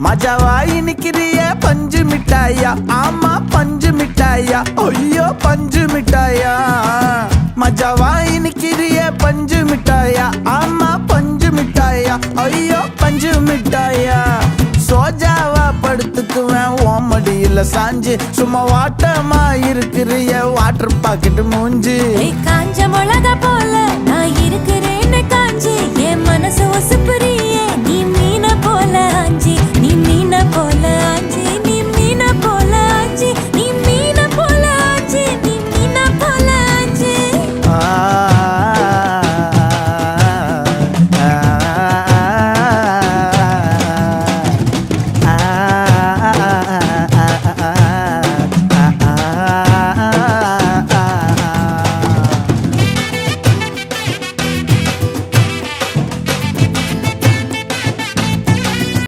மஜாவாய் நிக்கிறிய பஞ்சு மிட்டாயா, ஆமா பஞ்சு மிட்டாயா, ஐயோ பஞ்சு மிட்டாயா. மஜாவாய் நிக்கிறிய பஞ்சு மிட்டாயா, ஆமா பஞ்சு மிட்டாயா, ஐயோ பஞ்சு மிட்டாயா. சோஜாவா படுத்துக்குவேன் ஓமடியில சாஞ்சு, சும்மா வாட்டமா இருக்கிறிய வாட்டர் பாக்கெட் மூஞ்சி. காஞ்ச மிளகா போல நான் இருக்கிறேன்னு காஞ்சி என் மனசு ஒசுப்புரி.